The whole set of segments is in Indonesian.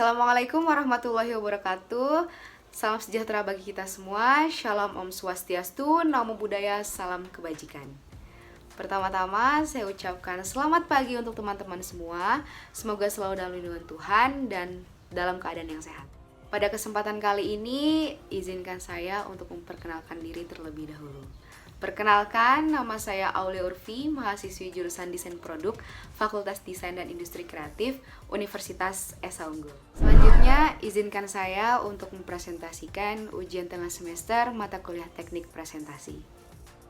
Assalamualaikum warahmatullahi wabarakatuh. Salam sejahtera bagi kita semua. Shalom Om Swastiastu, Namo Buddhaya, salam kebajikan. Pertama-tama saya ucapkan selamat pagi untuk teman-teman semua. Semoga selalu dalam lindungan Tuhan dan dalam keadaan yang sehat. Pada kesempatan kali ini, izinkan saya untuk memperkenalkan diri terlebih dahulu. Perkenalkan, nama saya Aulia Urfi, mahasiswi jurusan Desain Produk, Fakultas Desain dan Industri Kreatif, Universitas Esa Unggul. Selanjutnya, izinkan saya untuk mempresentasikan ujian tengah semester mata kuliah teknik presentasi.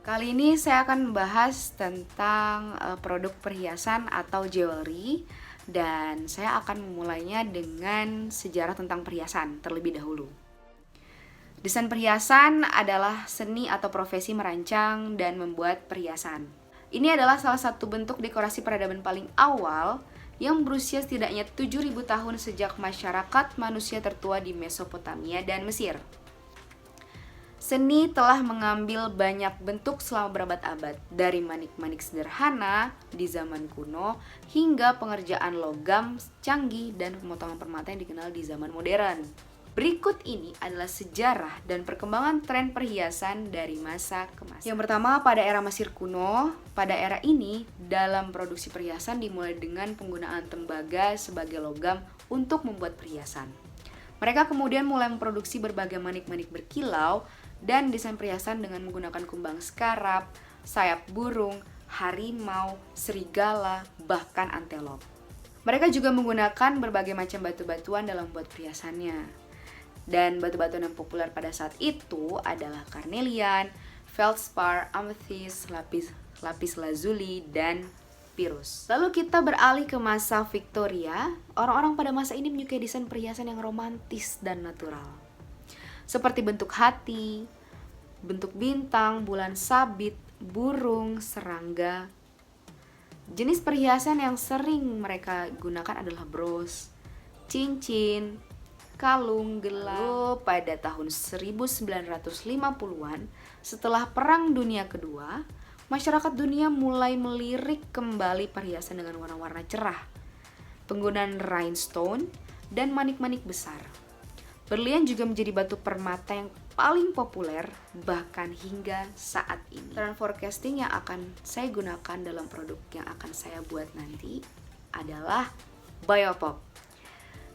Kali ini saya akan membahas tentang produk perhiasan atau jewelry, dan saya akan memulainya dengan sejarah tentang perhiasan terlebih dahulu. Desain perhiasan adalah seni atau profesi merancang dan membuat perhiasan. Ini adalah salah satu bentuk dekorasi peradaban paling awal yang berusia setidaknya 7.000 tahun sejak masyarakat manusia tertua di Mesopotamia dan Mesir. Seni telah mengambil banyak bentuk selama berabad-abad, dari manik-manik sederhana di zaman kuno hingga pengerjaan logam canggih dan pemotongan permata yang dikenal di zaman modern. Berikut ini adalah sejarah dan perkembangan tren perhiasan dari masa ke masa. Yang pertama, pada era Mesir kuno. Pada era ini, dalam produksi perhiasan dimulai dengan penggunaan tembaga sebagai logam untuk membuat perhiasan. Mereka kemudian mulai memproduksi berbagai manik-manik berkilau dan desain perhiasan dengan menggunakan kumbang skarab, sayap burung, harimau, serigala, bahkan antelop. Mereka juga menggunakan berbagai macam batu-batuan dalam membuat perhiasannya. Dan batu-batuan yang populer pada saat itu adalah karnelian, feldspar, amethyst, lapis lazuli, dan pirus. Lalu kita beralih ke masa Victoria. Orang-orang pada masa ini menyukai desain perhiasan yang romantis dan natural, seperti bentuk hati, bentuk bintang, bulan sabit, burung, serangga. Jenis perhiasan yang sering mereka gunakan adalah bros, cincin, kalung, gelang. Lalu pada tahun 1950-an, setelah Perang Dunia Kedua, masyarakat dunia mulai melirik kembali perhiasan dengan warna-warna cerah, penggunaan rhinestone, dan manik-manik besar. Berlian juga menjadi batu permata yang paling populer bahkan hingga saat ini. Trend forecasting yang akan saya gunakan dalam produk yang akan saya buat nanti adalah biopop.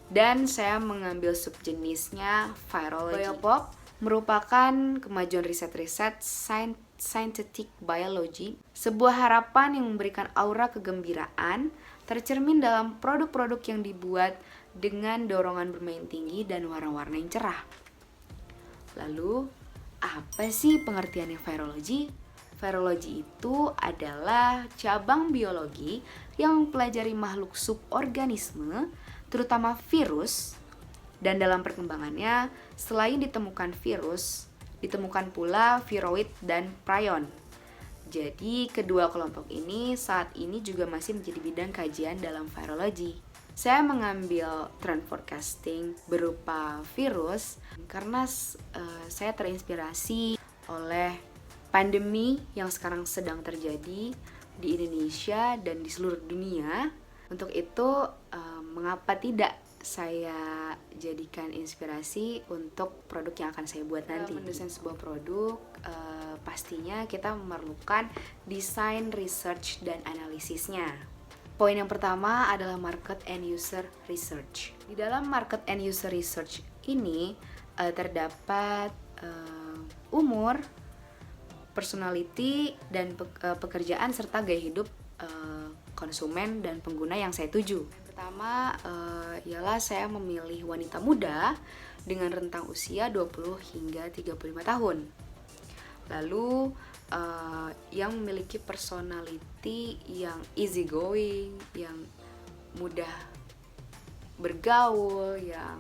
Dan saya mengambil subjenisnya virology. Biopop merupakan kemajuan riset-riset synthetic biology, sebuah harapan yang memberikan aura kegembiraan tercermin dalam produk-produk yang dibuat dengan dorongan bermain tinggi dan warna-warna yang cerah. Lalu, apa sih pengertiannya virology? Virology itu adalah cabang biologi yang mempelajari makhluk suborganisme, terutama virus, dan dalam perkembangannya, selain ditemukan virus, ditemukan pula viroid dan prion. Jadi, kedua kelompok ini saat ini juga masih menjadi bidang kajian dalam virology. Saya mengambil trend forecasting berupa virus karena saya terinspirasi oleh pandemi yang sekarang sedang terjadi di Indonesia dan di seluruh dunia. Untuk itu, mengapa tidak saya jadikan inspirasi untuk produk yang akan saya buat nanti. Mendesain sebuah produk, pastinya kita memerlukan desain, research, dan analisisnya. Poin yang pertama adalah market and user research. Di dalam market and user research ini terdapat umur, personality, dan pekerjaan serta gaya hidup konsumen dan pengguna yang saya tuju. Pertama ialah saya memilih wanita muda dengan rentang usia 20 hingga 35 tahun. Lalu yang memiliki personality yang easy going, yang mudah bergaul, yang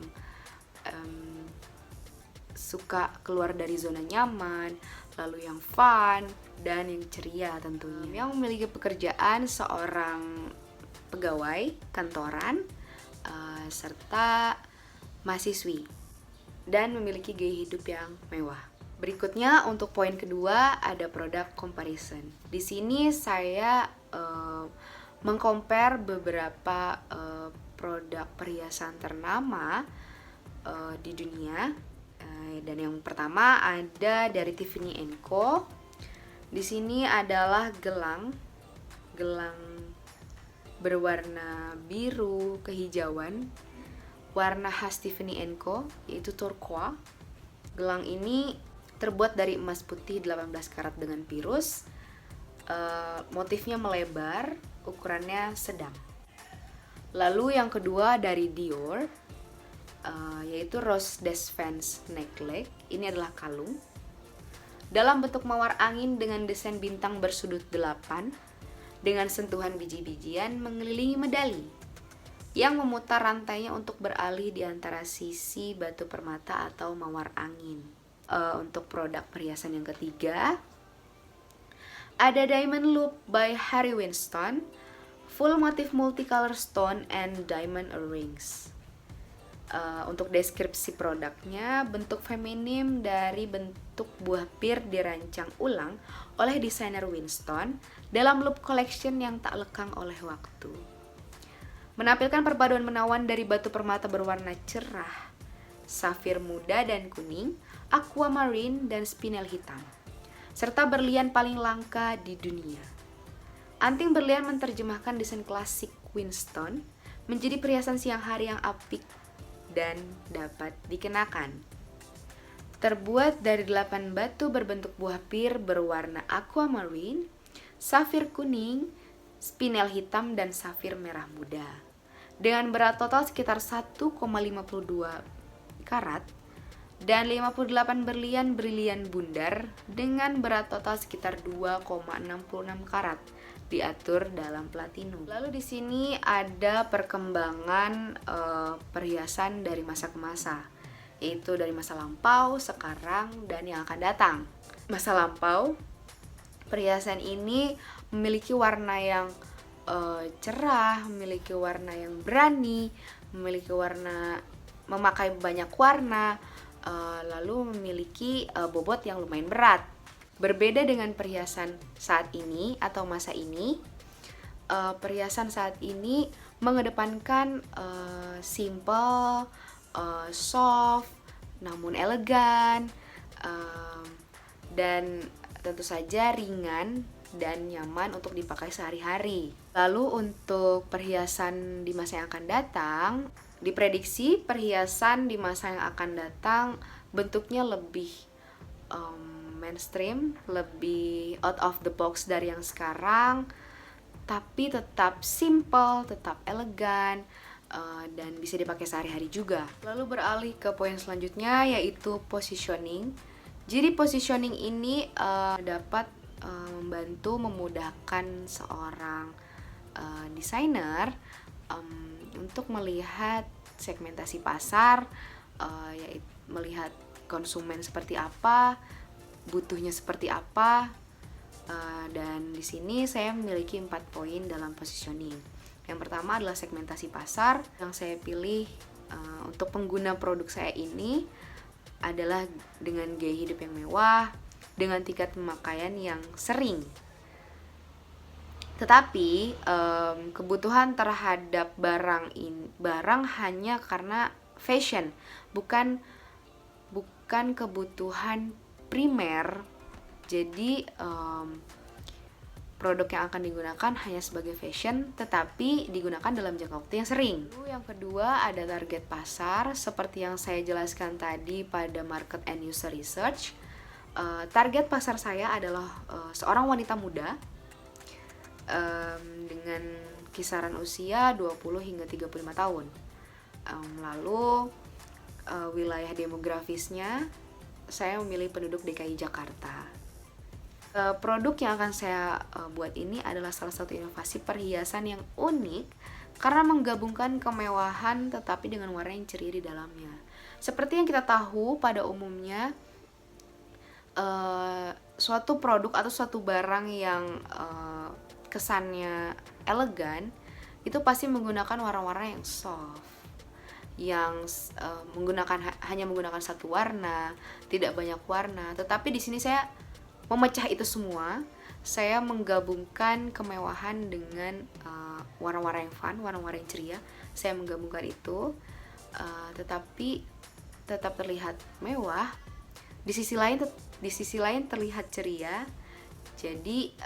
suka keluar dari zona nyaman, lalu yang fun dan yang ceria tentunya. Yang memiliki pekerjaan seorang pegawai kantoran serta mahasiswi dan memiliki gaya hidup yang mewah. Berikutnya untuk poin kedua ada product comparison. Di sini saya mengcompare beberapa produk perhiasan ternama di dunia. Dan yang pertama ada dari Tiffany & Co. Di sini adalah gelang berwarna biru kehijauan, warna khas Tiffany & Co, yaitu turquoise. Gelang ini terbuat dari emas putih 18 karat dengan virus. Motifnya melebar, ukurannya sedang. Lalu yang kedua dari Dior, yaitu Rose des Vents Necklace. Ini adalah kalung dalam bentuk mawar angin dengan desain bintang bersudut 8 dengan sentuhan biji-bijian mengelilingi medali yang memutar rantainya untuk beralih di antara sisi batu permata atau mawar angin. Untuk produk perhiasan yang ketiga ada Diamond Loop by Harry Winston, full motif multicolor stone and diamond earrings. Untuk deskripsi produknya, bentuk feminim dari bentuk buah pir dirancang ulang oleh desainer Winston dalam loop collection yang tak lekang oleh waktu. Menampilkan perpaduan menawan dari batu permata berwarna cerah, safir muda dan kuning, aquamarine dan spinel hitam, serta berlian paling langka di dunia. Anting berlian menerjemahkan desain klasik Winston menjadi perhiasan siang hari yang apik dan dapat dikenakan. Terbuat dari 8 batu berbentuk buah pir berwarna aquamarine, safir kuning, spinel hitam, dan safir merah muda. Dengan berat total sekitar 1,52 karat dan 58 berlian bundar dengan berat total sekitar 2,66 karat diatur dalam platinum. Lalu di sini ada perkembangan perhiasan dari masa ke masa, yaitu dari masa lampau, sekarang, dan yang akan datang. Masa lampau, perhiasan ini memiliki warna yang cerah, memiliki warna yang berani, memiliki warna memakai banyak warna, lalu memiliki bobot yang lumayan berat. Berbeda dengan perhiasan saat ini atau masa ini, perhiasan saat ini mengedepankan simple, soft, namun elegan, dan tentu saja ringan dan nyaman untuk dipakai sehari-hari. Lalu untuk perhiasan di masa yang akan datang, diprediksi perhiasan di masa yang akan datang bentuknya lebih mainstream, lebih out of the box dari yang sekarang, tapi tetap simple, tetap elegan, dan bisa dipakai sehari-hari juga. Lalu beralih ke poin selanjutnya, yaitu positioning. Jadi positioning ini dapat membantu memudahkan seorang desainer untuk melihat segmentasi pasar, yaitu melihat konsumen seperti apa, butuhnya seperti apa, dan di sini saya memiliki 4 poin dalam positioning. Yang pertama adalah segmentasi pasar. Yang saya pilih untuk pengguna produk saya ini adalah dengan gaya hidup yang mewah, dengan tingkat pemakaian yang sering. Tetapi kebutuhan terhadap barang hanya karena fashion, bukan kebutuhan primer. Jadi produk yang akan digunakan hanya sebagai fashion, tetapi digunakan dalam jangka waktu yang sering. Lalu yang kedua ada target pasar. Seperti yang saya jelaskan tadi pada market and user research, target pasar saya adalah seorang wanita muda dengan kisaran usia 20 hingga 35 tahun. Lalu wilayah demografisnya, saya memilih penduduk DKI Jakarta. Produk yang akan saya buat ini adalah salah satu inovasi perhiasan yang unik karena menggabungkan kemewahan tetapi dengan warna yang ceria di dalamnya. Seperti yang kita tahu pada umumnya, suatu produk atau suatu barang yang kesannya elegan itu pasti menggunakan warna-warna yang soft, yang hanya menggunakan satu warna, tidak banyak warna. Tetapi di sini saya memecah itu semua, saya menggabungkan kemewahan dengan warna-warna yang fun, warna-warna yang ceria. Saya menggabungkan itu, tetapi tetap terlihat mewah. Di sisi lain terlihat ceria. Jadi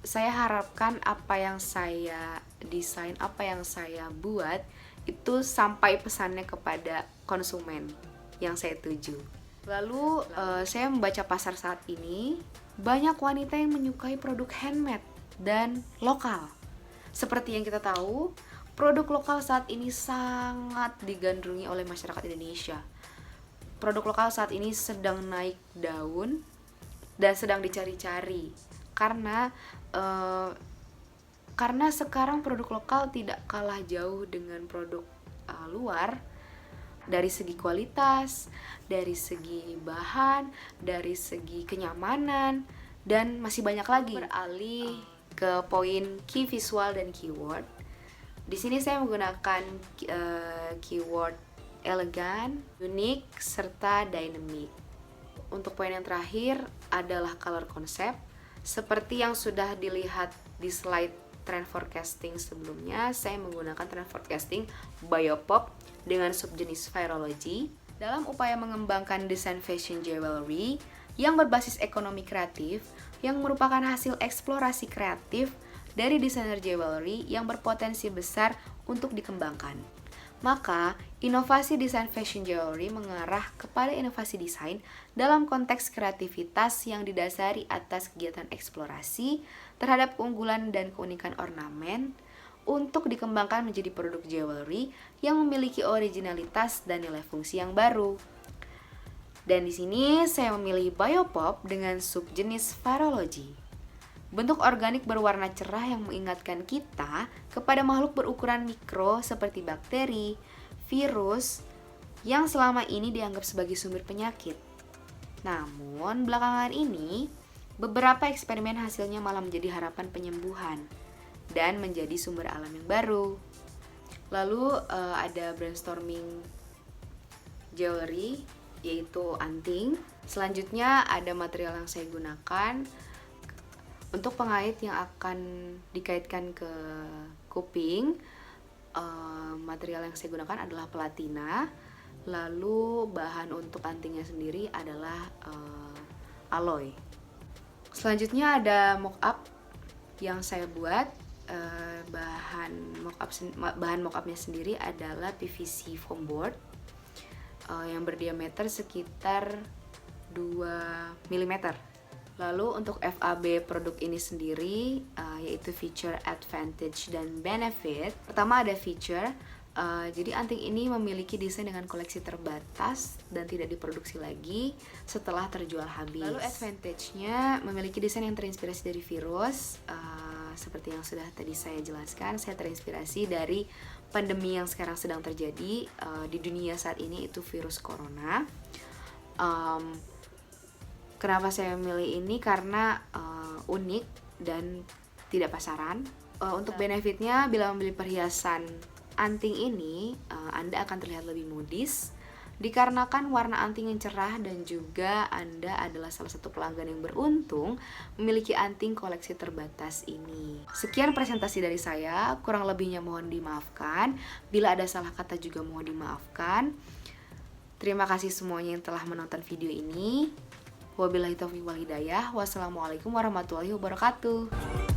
saya harapkan apa yang saya desain, apa yang saya buat itu sampai pesannya kepada konsumen yang saya tuju. Lalu saya membaca pasar saat ini, banyak wanita yang menyukai produk handmade dan lokal. Seperti yang kita tahu, produk lokal saat ini sangat digandrungi oleh masyarakat Indonesia. Produk lokal saat ini sedang naik daun dan sedang dicari-cari karena sekarang produk lokal tidak kalah jauh dengan produk luar. Dari segi kualitas, dari segi bahan, dari segi kenyamanan, dan masih banyak lagi. Beralih ke poin key visual dan keyword. Di sini saya menggunakan keyword elegan, unik, serta dynamic. Untuk poin yang terakhir adalah color concept. Seperti yang sudah dilihat di slide trend forecasting sebelumnya, saya menggunakan trend forecasting Biopop dengan subjenis virology dalam upaya mengembangkan desain fashion jewelry yang berbasis ekonomi kreatif yang merupakan hasil eksplorasi kreatif dari desainer jewelry yang berpotensi besar untuk dikembangkan. Maka, inovasi desain fashion jewelry mengarah kepada inovasi desain dalam konteks kreativitas yang didasari atas kegiatan eksplorasi terhadap keunggulan dan keunikan ornamen untuk dikembangkan menjadi produk jewelry yang memiliki originalitas dan nilai fungsi yang baru. Dan di sini saya memilih Biopop dengan subjenis virology. Bentuk organik berwarna cerah yang mengingatkan kita kepada makhluk berukuran mikro seperti bakteri, virus, yang selama ini dianggap sebagai sumber penyakit. Namun, belakangan ini, beberapa eksperimen hasilnya malah menjadi harapan penyembuhan dan menjadi sumber alam yang baru. Lalu ada brainstorming jewelry, yaitu anting. Selanjutnya ada material yang saya gunakan untuk pengait yang akan dikaitkan ke kuping. Material yang saya gunakan adalah platina. Lalu bahan untuk antingnya sendiri adalah alloy. Selanjutnya ada mock-up yang saya buat. Bahan mock-upnya sendiri adalah PVC foam board yang berdiameter sekitar 2 mm. Lalu untuk FAB produk ini sendiri yaitu feature, advantage, dan benefit. Pertama ada feature. Jadi anting ini memiliki desain dengan koleksi terbatas dan tidak diproduksi lagi setelah terjual habis. Lalu advantage-nya memiliki desain yang terinspirasi dari virus. Seperti yang sudah tadi saya jelaskan, saya terinspirasi dari pandemi yang sekarang sedang terjadi di dunia saat ini, itu virus corona. Kenapa saya memilih ini? Karena unik dan tidak pasaran. Untuk benefitnya, bila membeli perhiasan anting ini, Anda akan terlihat lebih modis dikarenakan warna anting yang cerah, dan juga Anda adalah salah satu pelanggan yang beruntung memiliki anting koleksi terbatas ini. Sekian presentasi dari saya, kurang lebihnya mohon dimaafkan. Bila ada salah kata juga mohon dimaafkan. Terima kasih semuanya yang telah menonton video ini. Wabillahi taufiq wal hidayah. Wassalamualaikum warahmatullahi wabarakatuh.